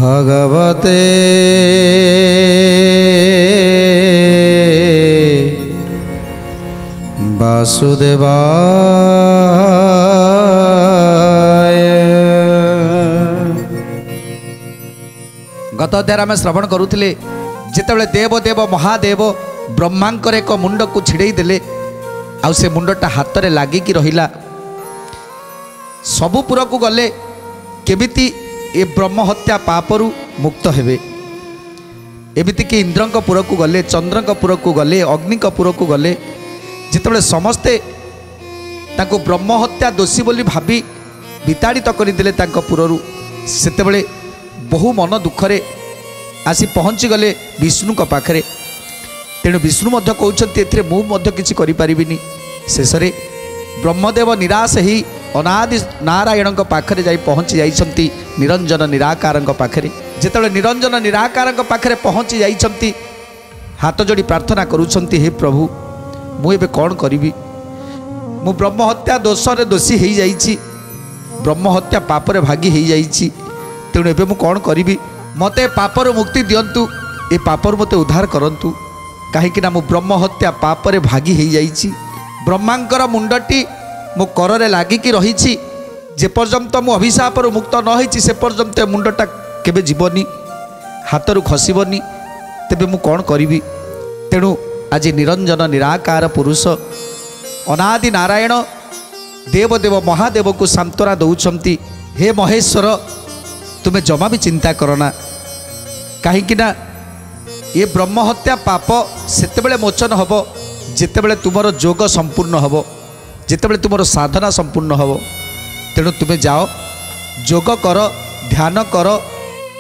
भगवते वासुदेवाय। गत अध्याय आम श्रवण करुले जितेबाला देवदेव महादेव ब्रह्मांकर एक मुंड को छिड़े देले आउ से मुंडटा हाथ में लगिकी रहा सबुपुर को गले केमिति ए ब्रह्म हत्या पापरू मुक्त हेबे। एमिति कि इंद्रपुर को गले चंद्रपुर को गले अग्निपुर को गले जितेबाला समस्ते ताको ब्रह्म हत्या दोषी बोली भावी विताड़ित करदे पुरु सेतेबेले बहु मन दुखरे आसी पहुँची गले विष्णु पाखरे। तेणु विष्णु मध्य कहते एथिरे मु मध्य किछि करि परिबिनी। शेषरे ब्रह्मदेव निराश ही अनादि नारायण पाखरे जाई पहुँची जाइछंती निरंजन निराकार पाखरे। जेतेबेले निरंजन निराकार पाखरे पहुँची जाइछंती हाथ जोड़ी प्रार्थना करुछंती, हे प्रभु मु एबे कौन करिबी? मु ब्रह्म हत्या दोषरे दोषी हो जाइछि, ब्रह्म हत्या पापरे भागी हो जाइछि। तेणु एबे मु कौन करिबी? मते पापर मुक्ति दियंतु, ए पापर मते उद्धार करंतु। कहीं ना मु ब्रह्म हत्या पापरे भागी हो जाइछि। ब्रह्मांकर मुंडटी मो कररे लागिकी रहिछि। जे पर्यंत मु अभिशापर मुक्त न होइछि से पर्यंत मुंडटा केबे जीवनी, हाथरू खसिबनी। तेबे मु कौन करिबी? तेणु आज निरंजन निराकार पुरुष अनादि नारायण देवदेव महादेव को सांत्वना दौरान, हे महेश्वर तुम्हें जमा भी चिंता करना। कहीं ये ब्रह्म हत्या पाप सेतेबेले मोचन हब जेतेबेले तुमर जोग संपूर्ण हब, जेतेबेले तुमर साधना संपूर्ण हब। तेणु तुम्हें जाओ जोग कर, ध्यान कर,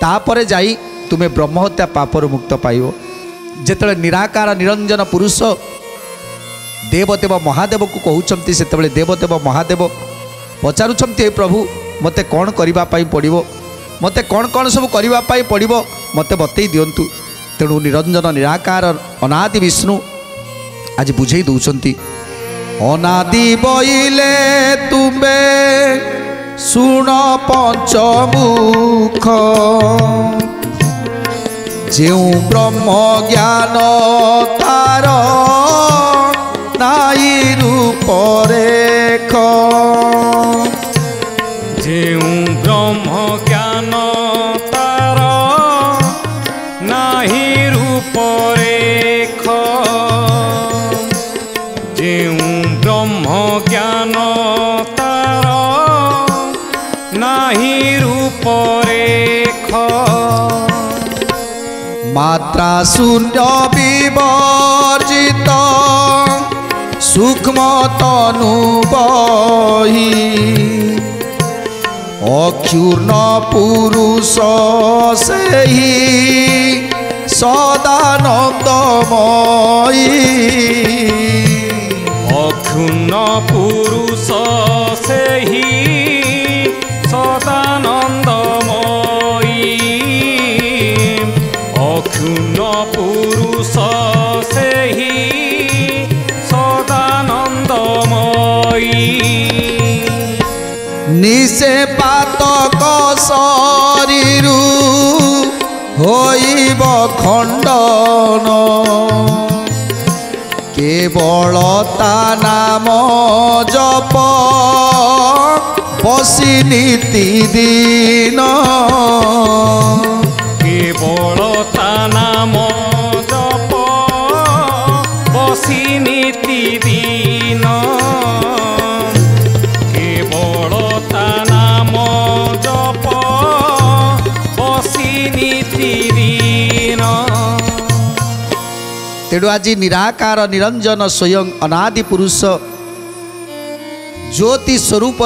तापर जाई तुम्हें ब्रह्म हत्या पापर मुक्त पाइब। जेतेबेले निराकार निरंजन पुरुष देवदेव महादेव को कहउछंती सेतेबेले देवदेव महादेव पचारुछंती, हे प्रभु मते कौन करिबा पाई पड़िबो, मते कौन कौन सब करिबा पाई पड़िबो मते बतई दियंतु। तेणु निरंजन निराकार अनादि विष्णु आज बुझे दौरान, अनादि बइले तुमे सुन पंचमुख जेउ ब्रह्म ज्ञान तार नाई रूप रेख। जेउ ब्रह्म ज्ञान तार नाही रूप रेख। जेउ ब्रह्म ज्ञान तार नाही रूप रेख। मात्रा शून्य विवर्जित सूक्ष्म तनु बही अक्षुर्ण पुरुष सेहि सदानंदमयी। अक्षुण्ण पुरुष सेहि सदानंदमयी। अक्षुण्ण पुरुष सेहि सदानंदमयी। निसे पातक शरीरु होइब खंडन केवल ता नाम जप बसी नीति दिन। केवल ता नाम जप बसी नीति दिन। केवल ता नाम जप बसी नीति दिन। तेणु आज निराकार निरंजन स्वयं अनादि पुरुष ज्योति स्वरूप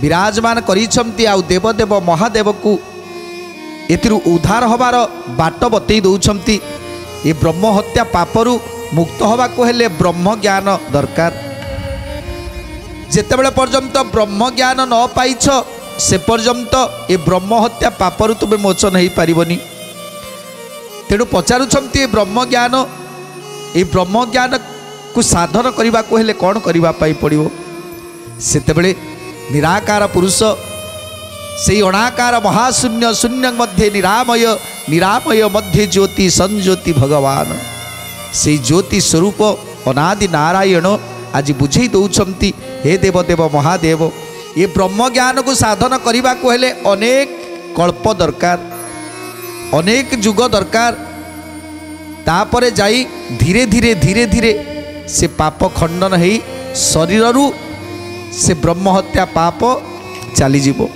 विराजमान करिछंती। आउ देवदेव महादेव को एथिरु उद्धार हबार बाट बतई दौछंती। ये ब्रह्म हत्या पापरू मुक्त हवा को हेले ब्रह्म ज्ञान दरकार। जेतेबेले पर्यंत ब्रह्म ज्ञान न पाइछ से पर्यंत ये ब्रह्म हत्या पापरू तुमे मोचन हो पारिबनी। तेणु पचारुछंती ब्रह्म ज्ञान, ये ब्रह्म ज्ञान को साधन करने को हेले कौन करने पड़ो। सेतेबेले निराकार पुरुष से अणाकार महाशून्य शून्य मध्य निरामय निरामय मध्य ज्योति संज्योति भगवान से ज्योति स्वरूप अनादि नारायण आज बुझे दौरान हे देवदेव महादेव ये ब्रह्म ज्ञान को साधन करने को हेले अनेक कल्प दरकार अनेक जुग दरकार तापरे जाई धीरे धीरे धीरे धीरे से पाप खंडन है शरीर रु से ब्रह्म हत्या पाप चली जीवो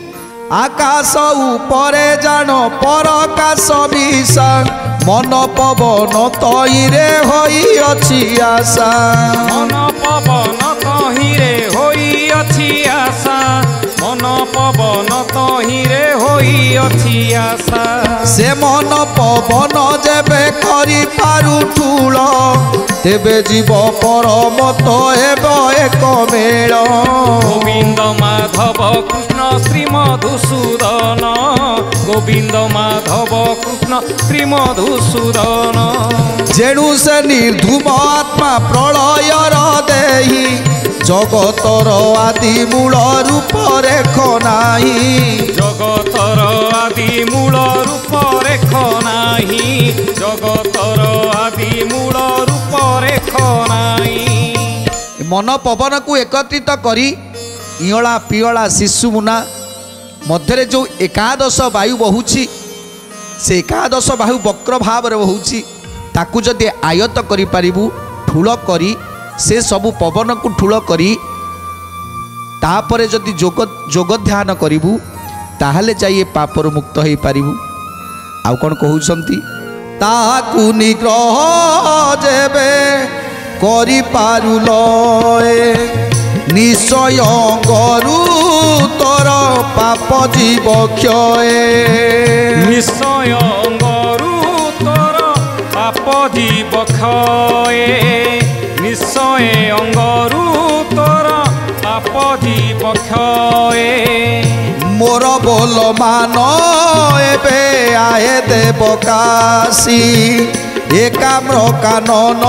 आकाश उपरे जान परकाश विशाल मन पवन तईरे होई अछि आशा मन पवन तहिरे होई अछि आशा मन पवन तहिरे होई अछि आशा से मन पवन जेबे करि पारु ठूल तेबे जीव परम तो हेब एक मेल गोविंद माधव कृष्ण श्री मधुसूदन गोविंद माधव कृष्ण श्री मधुसूदन जेणु से निर्धूम आत्मा प्रलयर देही जगतर आदि मूल रूप रेख नाही जगतर आदि मूल रूप रेख नाही जगतर आदि मूल रूप रेख नाही मन पवन को एकत्रित करी इयला पियला शिशु मुना मध्य जो एकादश वायु बहुची से एकादश वायु वक्र भाव बहुची ताकू जदि आयत करि पारिबु ठूल करी से सबु पवन को ठूल करी तापरे जदि जोग ध्यान करिबु ताहले जाइए पापर मुक्त हो पारिबु आउ कौन कहउछंती ताकू निग्रह जेबे करि पारुल निश्चय गरु तोर पाप जीव क्षय निश्चय गरु तोर पाप जीव क्षय निश्चय अंगरु तोर पाप जीव क्षय मोर बोल मान एबे आए देव काशी एकाम्र कानन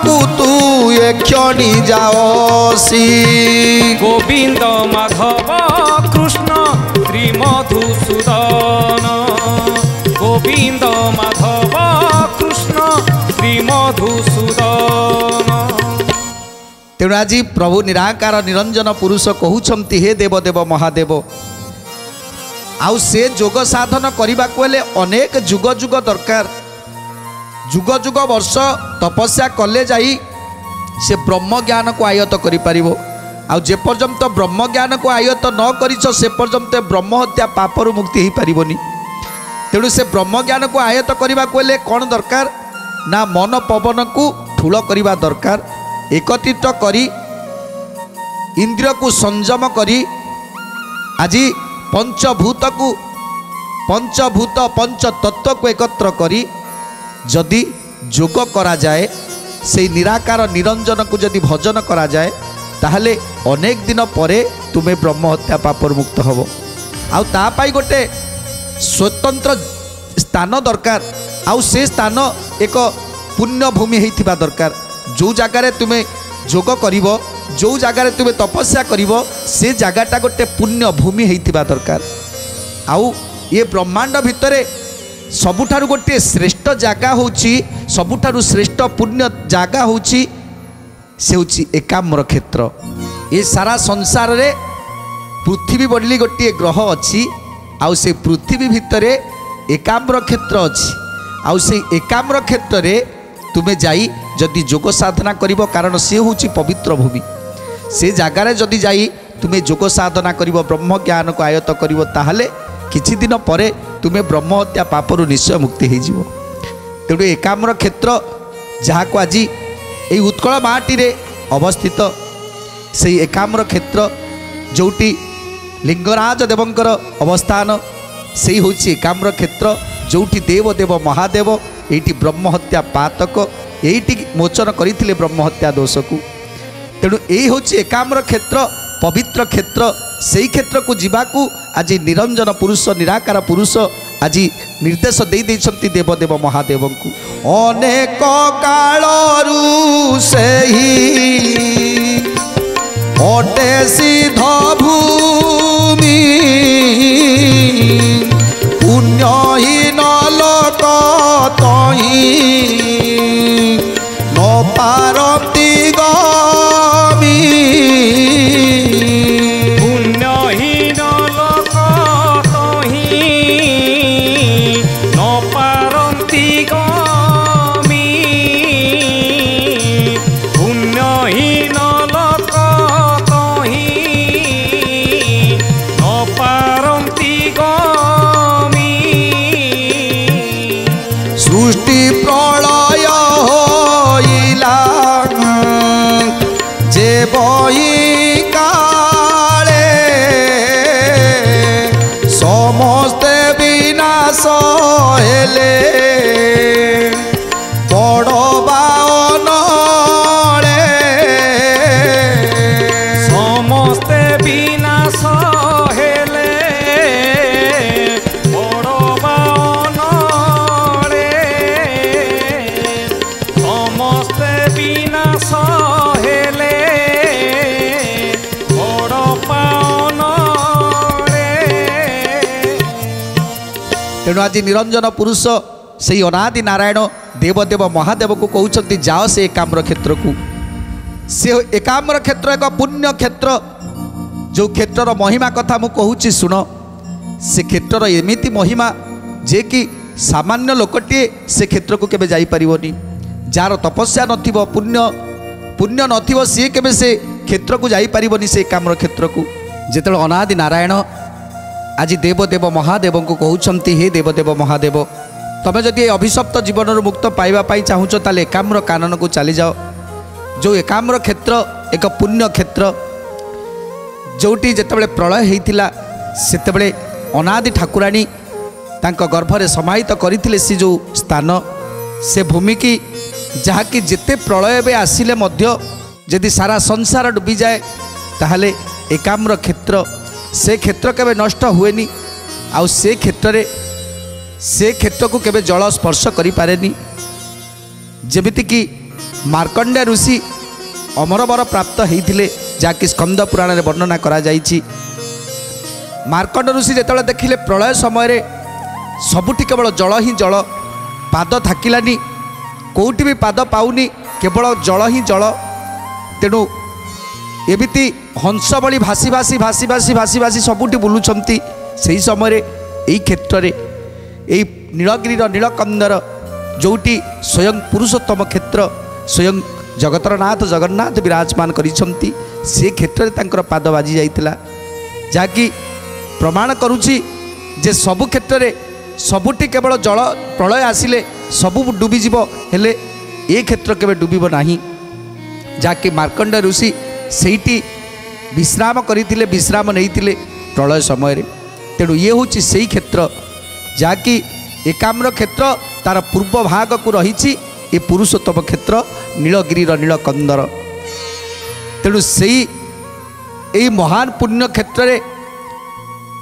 कुतु ए क्षणी जाओसी गोविंद माधव कृष्ण श्री मधुसूदन गोविंद माधव कृष्ण श्री मधुसूदन तेणु आज प्रभु निराकार निरंजन पुरुष कहउछंती हे देवदेव महादेव आउ से जोग साधन करने को हेले अनेक जुग जुग दरकार जुग जुग वर्ष तपस्या कले जाई से ब्रह्म ज्ञान को आयत करि परिबो आउ जे पर्यंत ब्रह्म ज्ञान को आयत न करिछ से पर्यंत ब्रह्म हत्या पापरु मुक्ति ही पारिबोनी तेणु से ब्रह्म ज्ञान को आयत करने को हेले कौन दरकार ना मन पवन को ठूल करने दरकार एकत्रित करी इंद्रिय को संयम करी आज पंचभूत को पंचभूत पंच तत्व को एकत्र करी जदि जोग करा जाए से निराकार निरंजन को जदि भजन करा जाए ताहले अनेक दिन परे तुम्हें ब्रह्म हत्या पापर मुक्त हब आउ ता पाई गोटे स्वतंत्र स्थान दरकार आउ से स्थान एक पुण्य भूमि होइथिबा दरकार जो जगार तुम्हें जोग करिवो जो जगार तुम्हें तपस्या करिवो से जगाटा गोटे पुण्य भूमि होइथिबा दरकार आउ ये ब्रह्मांड भितरे सबुठारु गोटे श्रेष्ठ जगह होची सबुठारु श्रेष्ठ पुण्य जगह होची से होची एकाम्र क्षेत्र ये सारा संसार रे पृथ्वी बोली गोटे ग्रह अच्छी आउ से पृथ्वी भितरे एकाम्र क्षेत्र अच्छी आउ से एकाम्र क्षेत्र रे तुम्हें जाई जदि जोग साधना करिवो कारण से होची पवित्र भूमि से जगार जदि जाई तुम्हें जोग साधना करिवो ब्रह्म ज्ञान को आयत करिवो ताहले किछि दिन परे तुम्हें ब्रह्म हत्या पापरु निश्चय मुक्ति हो जिवो तेणु एकाम्र क्षेत्र जहाँ को आज ये उत्कल माटी रे अवस्थित से एकाम्र क्षेत्र जोटी लिंगराज देवंकर अवस्थान से होची एकाम्र क्षेत्र जोटी देवदेव महादेव एटी ब्रह्म हत्या पातक एटी मोचन करथिले ब्रह्म हत्या दोष को तेणु यही होची एकाम्र क्षेत्र पवित्र क्षेत्र से ही क्षेत्र को जीवाकू आज निरंजन पुरुष निराकार पुरुष आज निर्देश दे देछंती देवदेव महादेव को अनेक कालरू सेही अटे सिद्ध भूमि सृष्टि प्रलय होइला जे बही काले समस्ते विनाश हेले पड़वा अनले समस्ते विनाश हेले पड़वा अनले समस्ते विनाश हेले पड़वा अनले। तेणु आज निरंजन पुरुष से अनादि नारायण देवदेव महादेव को कहते जाओ से एकाम्र क्षेत्र को। से एकाम्र क्षेत्र एक पुण्य क्षेत्र जो क्षेत्रर महिमा कथा मु कहूँ शुण। से क्षेत्रर एमिति महिमा जे कि सामान्य लोकटे से क्षेत्र को केबे जाई परिबोनी। जार तपस्या नथिबो पुण्य नथिबो सी केबे से क्षेत्र को जाई परिबोनी से एकाम्र क्षेत्र को। जेतेबेले अनादि नारायण आज देवदेव महादेव को कहते हे देवदेव महादेव तमें जदि अभिशप्त जीवन मुक्त पाइबापी चाहूच ताले एकाम्र कानन को चली जाओ। जो एकाम्र क्षेत्र एक पुण्य क्षेत्र जोटी जितेबाला प्रलय होता सेतेबेले अनादि ठाकुराणी तांको गर्भरे समाहित करथिले से जो स्थान से भूमि की जहाँकि जेते प्रलय बे आसिले मध्य यदि सारा संसार डूबी जाए ताहले एकाम्र क्षेत्र से क्षेत्र केबे नष्ट हुएनी। आउ से क्षेत्र को केबे जल स्पर्श करि पारेनी। जेमिति कि मार्कंडेय ऋषि अमरवर प्राप्त होइथिले जाकि स्कंद पुराण रे वर्णना करा जाइछि। मार्कंड ऋषि जेतेबेले देखिले प्रलय समय रे सबुठी केवल जल ही जल पाद थाकिलानी कोउठी भी पाद पाउनी केवल जल ही जल। तेणु एमिति हंस भली भासी भासी भासी भासी भासी भासी सबुठी बुलुछंती। सही समय रे एई क्षेत्र रे एई नीलगिरीर नीलकंदर जोटी स्वयं पुरुषोत्तम क्षेत्र स्वयं जगतर नाथ जगन्नाथ विराजमान करिछंती से क्षेत्र रे तांकर पाद बाजी जाइतिला जाकि प्रमाण करुछि जे सबु क्षेत्र रे सबुठी केवल जल प्रलय आसिले सबु डूबी जीव हेले ए क्षेत्र केबे डूबिबो नाही। जाकि मार्कंडेय ऋषि सेठी विश्राम करथिले विश्राम नैथिले प्रलय समय रे। तेणु ये होछि सेही क्षेत्र जाकि एकाम्र क्षेत्र तार पूर्व भाग को रही ए पुरुषोत्तम क्षेत्र नीलगिरीर नीलकंदर। तेणु सेही महान पुण्य क्षेत्र रे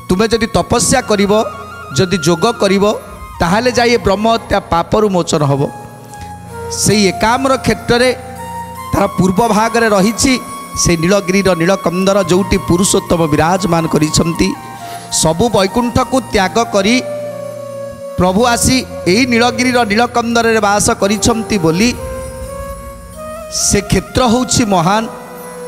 तुम्हें जदि तपस्या करिवो जदि जोग करिवो ताहाले जाई ब्रह्म हत्या पापरु मोचन हबो। सेही एकाम्र क्षेत्र रे तार पूर्व भाग रे रही से नीलगिरीर नीलकंदर जोटी पुरुषोत्तम विराजमान करिसंती। सबु वैकुंठ को त्याग करी प्रभु आसी एही नीलगिरीर नीलकंदर रे वास करिसंती बोली से क्षेत्र होछि महान।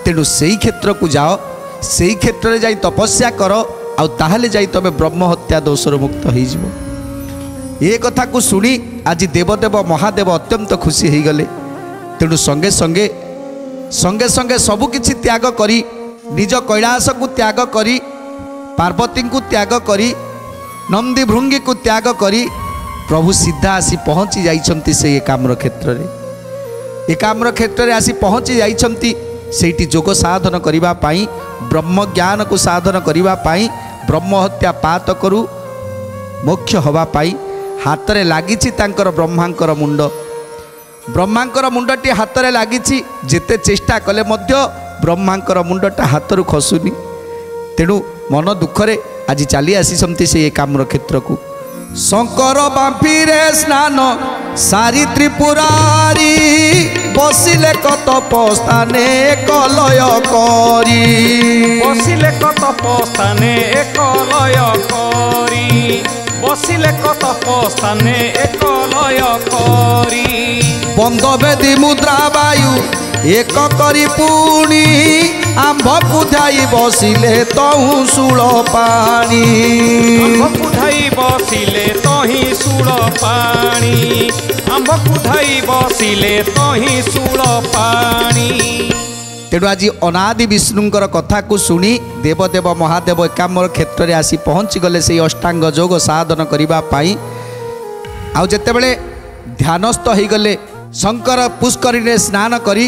तेणु सेही क्षेत्र को जाओ सेही क्षेत्र रे जाई तपस्या करो आउ ताहाले जाई तबे ब्रह्म हत्या दोषर मुक्त हो जिवो। ए कथा को सुनी आज देवदेव महादेव अत्यंत खुशी हो गले। तेणु संगे संगे संगे संगे सबुकिछि त्याग करी निज कैलाश को त्याग करी पार्वती को त्याग करी नंदी भृंगी को त्याग करी प्रभु सीधा आसी पहुँची जाइछंती से एकाम्र क्षेत्र रे। एकाम्र क्षेत्र रे आसी पहुँची जाइछंती सेठी जोग साधन करिबा पाई ब्रह्म ज्ञान को साधन करिबा पाई ब्रह्म हत्या पात करू मोक्ष हवा पाई हाथ रे लागिछि तांकर ब्रह्मांकर मुंड। ब्रह्मांकर मुंडटी हाथ रे लागिछि जेते चेष्टा कले मध्य ब्रह्मांकर मुंडटा हाथरू खसुनी। तेणु मन दुखरे आज चली आसीसंती से एकाम्र क्षेत्र को। शंकर बांफीरे स्नान सारी त्रिपुरारी बसिले तपस्थाने कलय करी बसिले तपस्थाने एकलय करी बसिले तपस्थाने एकलय करी बंद बेदी मुद्रा वायु एक करी पुणी आंभ कुधाई बसिले तहु शूल पानी आंभ कुधाई बसिले तही शूल पानी आंभ कुधाई बसिले तही शूल पानी। तेणु आज अनादि विष्णुंकर कथा को शुणी देवदेव महादेव एकाम्र क्षेत्र में आसी पहुँची गले से अष्टांग जोग साधन करने। आउ जेतेबेले ध्यानस्थ हो गले शंकर पुष्करी ने स्नान करी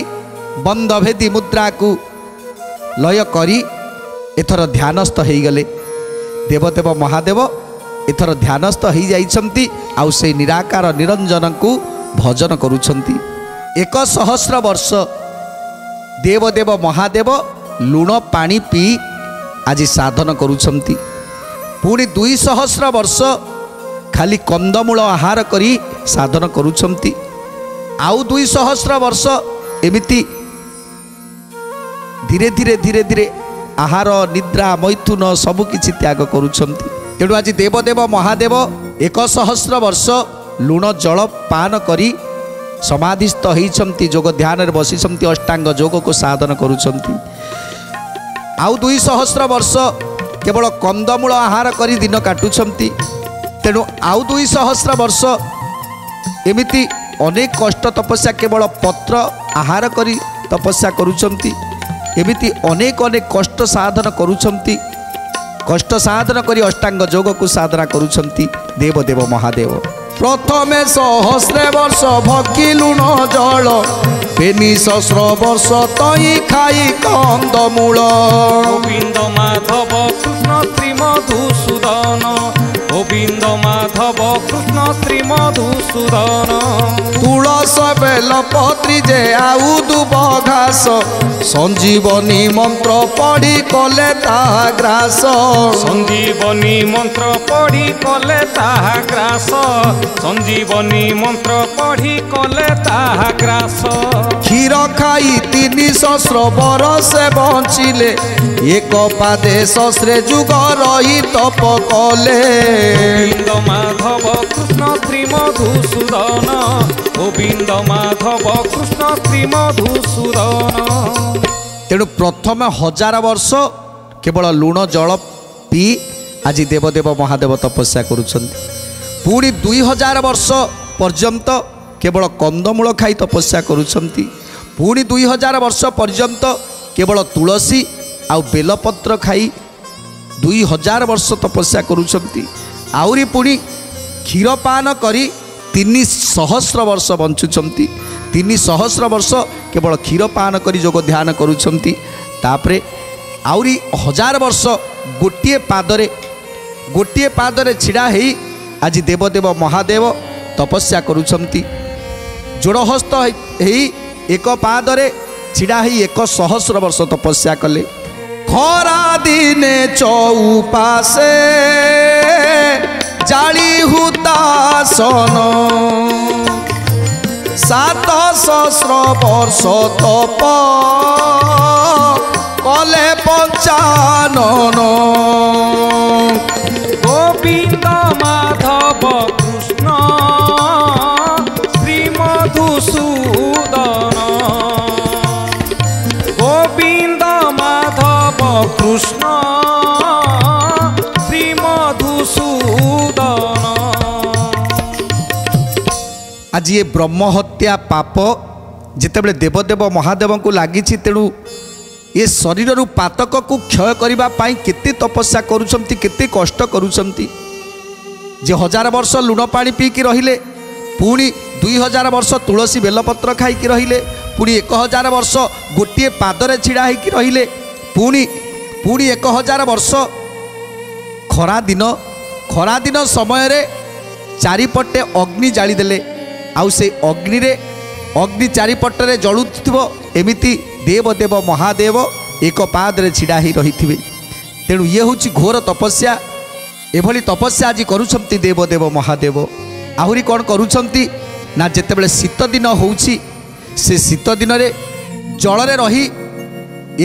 बंद भेदी मुद्रा को लय करी एथर ध्यानस्थ हो गले देवदेव महादेव एथर ध्यानस्थ हो जाइछंती आउ से निराकार निरंजन को भजन करुछंती 1,000 वर्ष देवदेव महादेव लुण पानी पी आज साधन करुछंती पुणी 200 वर्ष खाली कंदमूल आहार करी साधन करुछंती आउ 200 वर्ष एमिति धीरे धीरे धीरे धीरे आहार निद्रा मैथुन सबकिछि त्याग करुछंती तेणु आज देवदेव महादेव 1,000 वर्ष लुण जल पान करी समाधिस्थ होइछंती जोग ध्यान रे बसिछंती अष्टांग जोग को साधन करुछंती आउ 200 वर्ष केवल कंदमूल आहार करी दिन काटुछंती तेणु आउ 200 वर्ष एमिति अनेक कष्ट तपस्या केवल पत्र आहार करी तपस्या करुछंती एमिति अनेक अनेक कष्ट साधन करुछंती कष्ट साधन करी अष्टांग योग को साधना करुछंती देवदेव महादेव प्रथमे 100 वर्ष भक्ति लुण जल बेनी 100 वर्ष तई खाई कंदमूल गोविंद माधव कृष्ण श्री मधुसूदन गोविंद माधव कृष्ण श्री मधुसूदन तुलस बेल पत्री जे आउ दुब घास संजीवनी मंत्र पढ़ी कले ताहा ग्रास संजीवनी मंत्र पढ़ी कले ताहा ग्रास संजीवनी मंत्र पढ़ी कले ताहा ग्रास क्षीर खाई 300 वर्ष बंचिले एक पादे शस्त्रे जुग रही तप कले गोविंद माधव कृष्ण श्री मधुसूदन गोविंद माधव कृष्ण श्री मधुसूदन तेणु प्रथम 1000 वर्ष केवल लुण जल पी आज देवदेव महादेव तपस्या करुछंती पुणी 2000 वर्ष पर्यंत केवल कंदमूल खाई तपस्या करुछंती पुणी 2000 वर्ष पर्यंत केवल तुलसी आउ बेलपत्र खाई 2000 वर्ष तपस्या करुछंती आउरी पुणी क्षीरपान करी 300 वर्ष बंचुछंती 300 वर्ष केवल क्षीरपान करी जोग ध्यान करुछंती तापरे आउरी 1000 वर्ष गोटे पादरे छिड़ा हेई आज देवदेव महादेव तपस्या करुछंती जोड़हस्त हेई एक पादरे छिड़ा हेई 100 वर्ष तपस्या कले खरा दिने चौपासे जाली हुतासन 700 वर्ष तप कले 95 गोविंद माधव कृष्ण श्री मधुसूदन गोविंद माधव कृष्ण श्री मधुसूदन आज ये ब्रह्म हत्या पाप जितेबले देवदेव महादेव को लगी तेणु ये शरीर रु पातक को क्षय करने केते तपस्या करुछंती केते कष्ट करुछंती जे 1000 वर्ष लुण पानी पीकी रहिले पुणी 2000 वर्ष तुलसी बेलपत्र खाईकी रहिले पुणी 1000 वर्ष गोटे पादरे छिड़ा होईकी रहिले पुणी 1000 वर्ष खरा दिन समय रे चारिपटे अग्नि जाली देले आउ से अग्नि चारिपटे जलुथिबो एमिति देवदेव महादेव एक पादरे छिड़ा ही रही तेणु ये हूँ घोर तपस्या एभली तपस्या आज करुछंती देवदेव महादेव आहुरी कौन करुछंती ना जेतेबेले शीत दिन होउछि से शीत दिन रे जल रे रही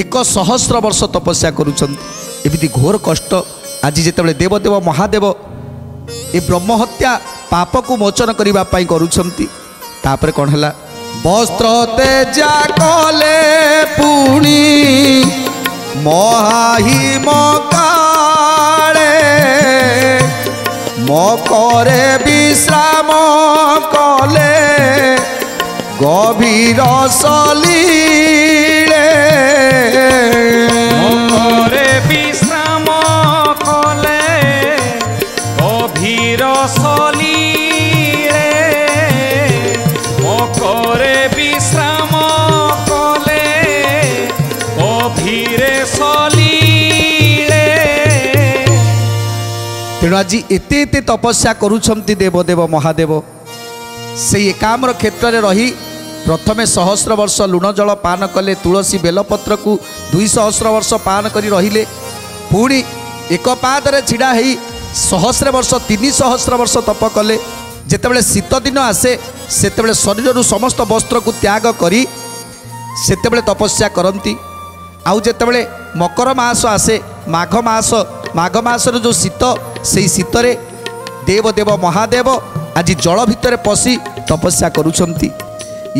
1,000 वर्ष तपस्या करुछंती एमिति घोर कष्ट आज जेतेबेले देवदेव महादेव ए ब्रह्म हत्या पाप को मोचन करबा पई करुछंती तापरे कौन हला वस्त्र तेजा कले पुणी महाहिम काले मकरे विश्राम कले गभीर सलीले मकरे विश्राम कले गभीर सलीले तेणु आज एते एते तपस्या करुछंती देवदेव महादेव से एकाम्र क्षेत्र में रही प्रथमे 1000 वर्ष लुण जल पान कले तुलसी बेलपत्र को 200 वर्ष पान करी रहिले पुणी एक पादरे छिड़ा हेई 1000 वर्ष 300 वर्ष तप कले जेतेबेले शीत दिन आसे सेतेबेले शरीर समस्त वस्त्र को त्याग करी सेतेबेले तपस्या करती आउ जेतेबेले मकर मास आसे माघ मास जो शीत से शीतरे देवदेव महादेव आज जल भितर पशि तपस्या करुछंती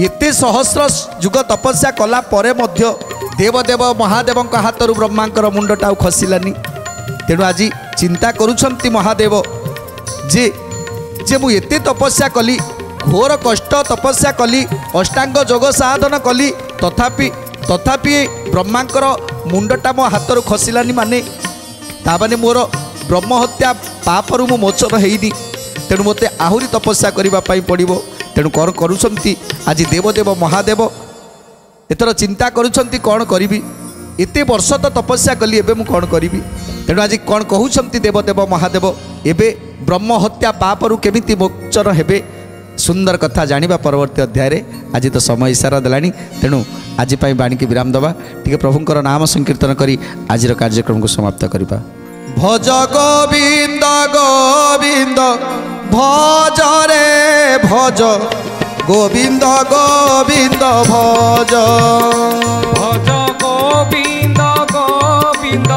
एते सहस्र जुग तपस्या कला परे मध्य देवदेव महादेव हाथ ब्रह्मांकर मुंडटा खसिलानी तेणु आज चिंता करुछंती महादेव जे जे मु एते तपस्या कली घोर कष्ट तपस्या कली अष्टांग जोग साधन कली तथापि ब्रह्मांकर मुंडटा मो हाथ खसिलानी माने ताने मोर ब्रह्म हत्या पापरु मो मोचन हेनी तेणु मते आहुरी तपस्या करने पड़ो तेणु कौन करुछंती आज देवदेव महादेव एथर चिंता करुछंती कौन करी एते वर्ष तो तपस्या कली एबे मु कौन करी तेणु आज कौन कहउछंती देवदेव महादेव एबे ब्रह्म हत्या पापरु केमिति मोचन हेबे सुंदर कथा जानिबा परवर्ती अध्याय रे आज तो समय इशारा देलानी तेणु आज बाणी की विराम दबा टिके प्रभुंकर नाम संकीर्तन करी आज कार्यक्रम को समाप्त करिबा। भज गोविंद गोविंद भज रे भज गोविंद गोविंद भज भज गोविंद गोविंद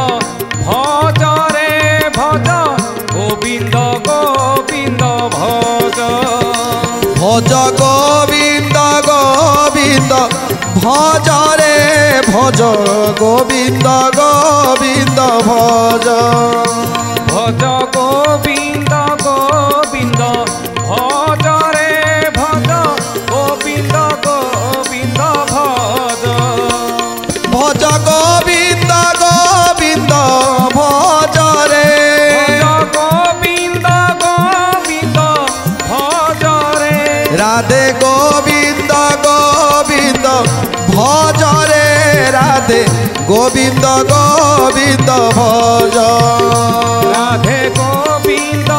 भज रे भज गोविंद गोविंद भज भज गोविंद गोविंद भज रे भज गोविंद गोविंद भज भज गोविंद गोविंद भज रे भज गोविंद गोविंद भज भज गोविंद गोविंद भज रे गोविंद गोविंद भज रे राधे गोविंद गोविंद भज रे राधे गोविंद गोविंद भज राधे गोविंद